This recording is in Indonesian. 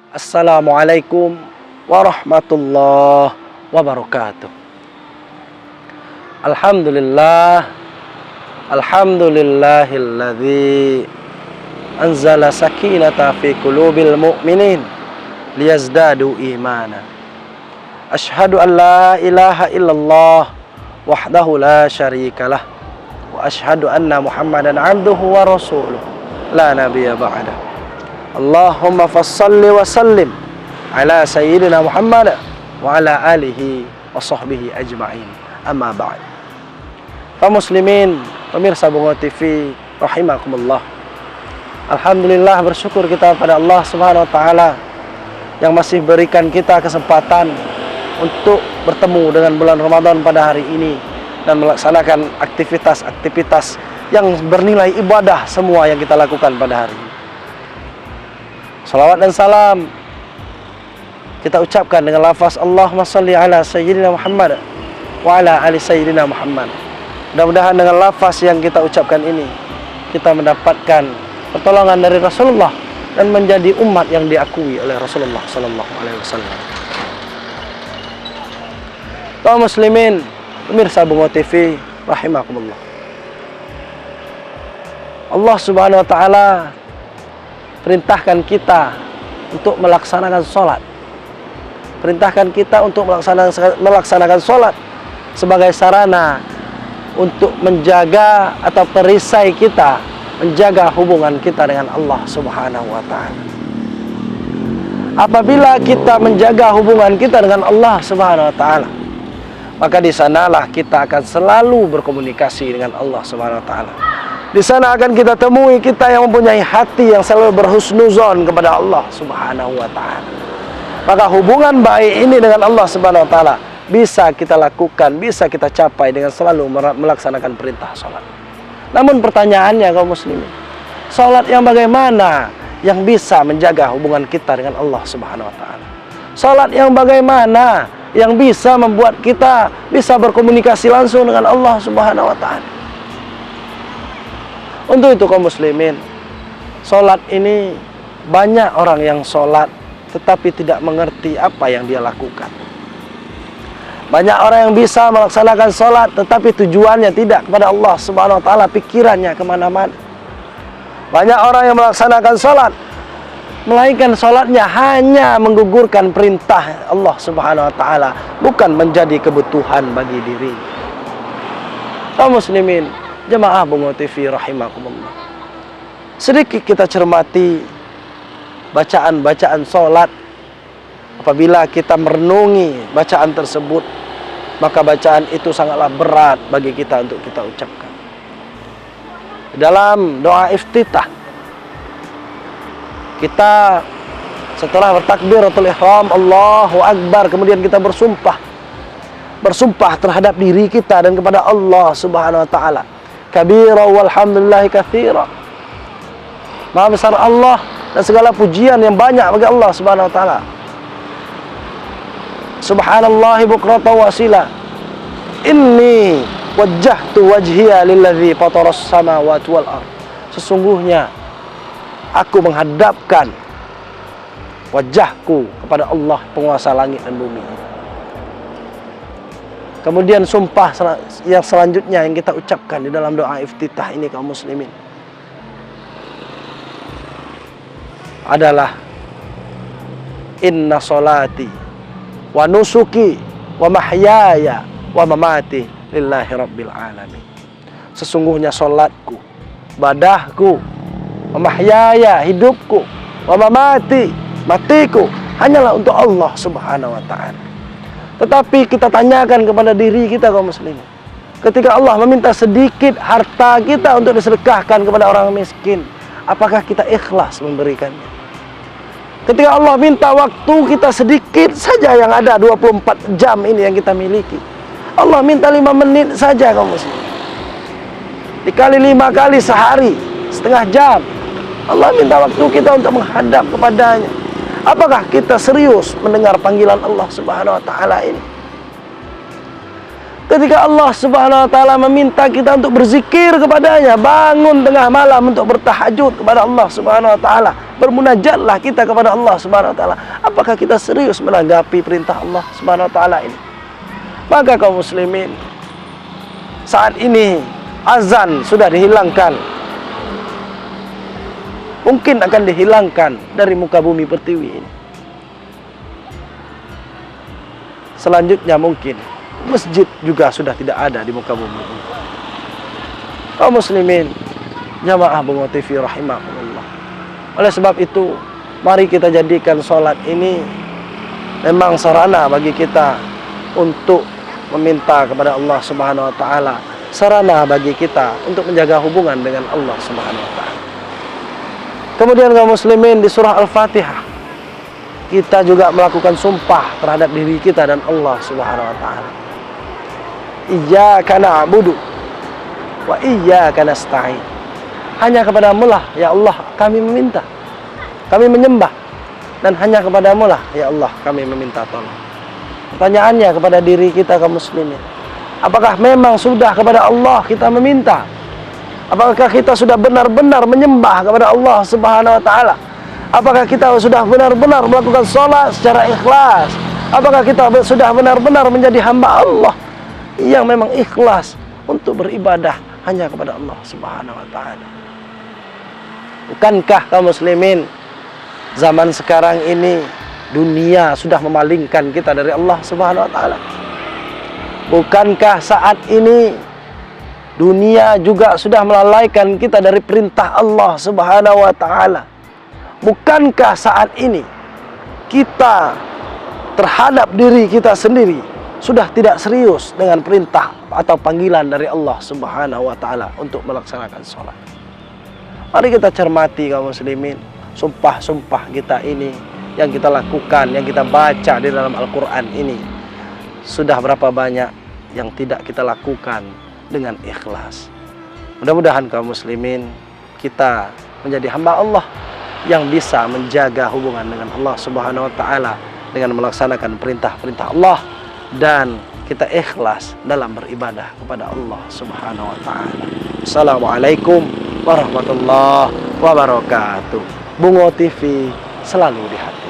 Assalamualaikum warahmatullahi wabarakatuh. Alhamdulillahilladzi anzala sakinata fi qulubil mu'minin liyazdadu imana. Asyhadu an la ilaha illallah wahdahu la syarikalah wa asyhadu anna Muhammadan abduhu wa rasuluh la nabiyya ba'dah. Allahumma fassalli wa sallim ala sayyidina Muhammad wa ala alihi wa sahbihi ajma'in. Amma ba'd. Kaum muslimin, pemirsa Bungo TV rahimakumullah. Alhamdulillah, bersyukur kita pada Allah Subhanahu wa taala yang masih berikan kita kesempatan untuk bertemu dengan bulan Ramadan pada hari ini dan melaksanakan aktivitas-aktivitas yang bernilai ibadah semua yang kita lakukan pada hari ini. Salawat dan salam kita ucapkan dengan lafaz Allahumma salli ala sayyidina Muhammad wa ala ali sayyidina Muhammad. Mudah-mudahan dengan lafaz yang kita ucapkan ini kita mendapatkan pertolongan dari Rasulullah dan menjadi umat yang diakui oleh Rasulullah sallallahu alaihi wasallam. Kaum muslimin, pemirsa Bungo TV rahimakumullah. Allah Subhanahu wa taala perintahkan kita untuk melaksanakan sholat. Perintahkan kita untuk melaksanakan sholat sebagai sarana untuk menjaga atau perisai kita, menjaga hubungan kita dengan Allah Subhanahu wa ta'ala. Apabila kita menjaga hubungan kita dengan Allah Subhanahu wa ta'ala, maka di sanalah kita akan selalu berkomunikasi dengan Allah Subhanahu wa ta'ala. Di sana akan kita temui kita yang mempunyai hati yang selalu berhusnuzon kepada Allah Subhanahu wa ta'ala. Maka hubungan baik ini dengan Allah Subhanahu wa ta'ala bisa kita lakukan, bisa kita capai dengan selalu melaksanakan perintah sholat. Namun pertanyaannya kaum muslimin, sholat yang bagaimana yang bisa menjaga hubungan kita dengan Allah Subhanahu wa ta'ala? Sholat yang bagaimana yang bisa membuat kita bisa berkomunikasi langsung dengan Allah Subhanahu wa ta'ala? Untuk itu kaum muslimin, sholat ini banyak orang yang sholat tetapi tidak mengerti apa yang dia lakukan. Banyak orang yang bisa melaksanakan sholat tetapi tujuannya tidak kepada Allah Subhanahu wa ta'ala, pikirannya kemana-mana. Banyak orang yang melaksanakan sholat melainkan sholatnya hanya menggugurkan perintah Allah Subhanahu wa ta'ala, bukan menjadi kebutuhan bagi diri. Kaum muslimin, jemaah Bungo TV rahimakumullah, sedikit kita cermati bacaan-bacaan sholat. Apabila kita merenungi bacaan tersebut, maka bacaan itu sangatlah berat bagi kita untuk kita ucapkan. Dalam doa iftitah, kita setelah bertakbiratul ihram Allahu Akbar, kemudian kita bersumpah terhadap diri kita dan kepada Allah Subhanahu wa ta'ala. Kabira walhamdulillahi katsira. Maha besar Allah dan segala pujian yang banyak bagi Allah Subhanahu wa ta'ala. Subhanallahi bukratan wa asila. Inni wajjahtu wajhiya lilladzi fataras samawati wal ardh. Sesungguhnya aku menghadapkan wajahku kepada Allah, penguasa langit dan bumi. Kemudian sumpah yang selanjutnya yang kita ucapkan di dalam doa iftitah ini kaum muslimin adalah inna sholati wa nusuki wa mahyaya wa mamati lillahi rabbil alamin. Sesungguhnya sholatku, badahku, wa mahyaya, hidupku, wa mamati, matiku hanyalah untuk Allah Subhanahu wa ta'ala. Tetapi kita tanyakan kepada diri kita kaum muslimin, ketika Allah meminta sedikit harta kita untuk disedekahkan kepada orang miskin, apakah kita ikhlas memberikannya? Ketika Allah minta waktu kita sedikit saja yang ada 24 jam ini yang kita miliki, Allah minta 5 menit saja kaum muslimin, dikali 5 kali sehari setengah jam, Allah minta waktu kita untuk menghadap kepadanya. Apakah kita serius mendengar panggilan Allah Subhanahu wa ta'ala ini? Ketika Allah Subhanahu wa ta'ala meminta kita untuk berzikir kepadanya, bangun tengah malam untuk bertahajud kepada Allah Subhanahu wa ta'ala, bermunajatlah kita kepada Allah Subhanahu wa taala. Apakah kita serius menanggapi perintah Allah Subhanahu wa taala ini? Maka kaum muslimin, saat ini azan sudah dihilangkan. Mungkin akan dihilangkan dari muka bumi pertiwi ini. Selanjutnya mungkin masjid juga sudah tidak ada di muka bumi ini. Kaum muslimin, jamaah Bungo TV rahimahumullah. Oleh sebab itu, mari kita jadikan sholat ini memang sarana bagi kita untuk meminta kepada Allah Subhanahu wa taala, sarana bagi kita untuk menjaga hubungan dengan Allah Subhanahu wa taala. Kemudian kaum muslimin, di surah Al-Fatihah kita juga melakukan sumpah terhadap diri kita dan Allah Subhanahu wa taala. Iyyaka na'budu wa iyyaka nasta'in. Hanya kepadamu lah ya Allah kami meminta, kami menyembah, dan hanya kepadamu lah ya Allah kami meminta tolong. Pertanyaannya kepada diri kita kaum muslimin, apakah memang sudah kepada Allah kita meminta? Apakah kita sudah benar-benar menyembah kepada Allah Subhanahu wa taala? Apakah kita sudah benar-benar melakukan sholat secara ikhlas? Apakah kita sudah benar-benar menjadi hamba Allah yang memang ikhlas untuk beribadah hanya kepada Allah Subhanahu wa taala? Bukankah kaum muslimin, zaman sekarang ini dunia sudah memalingkan kita dari Allah Subhanahu wa taala? Bukankah saat ini dunia juga sudah melalaikan kita dari perintah Allah Subhanahu wa taala? Bukankah saat ini kita terhadap diri kita sendiri sudah tidak serius dengan perintah atau panggilan dari Allah Subhanahu wa taala untuk melaksanakan sholat? Mari kita cermati kaum muslimin, sumpah-sumpah kita ini yang kita lakukan, yang kita baca di dalam Al-Quran ini, sudah berapa banyak yang tidak kita lakukan dengan ikhlas. Mudah-mudahan kaum muslimin kita menjadi hamba Allah yang bisa menjaga hubungan dengan Allah Subhanahu wa taala dengan melaksanakan perintah-perintah Allah, dan kita ikhlas dalam beribadah kepada Allah Subhanahu wa taala. Assalamualaikum warahmatullahi wabarakatuh. Bungo TV selalu di hati.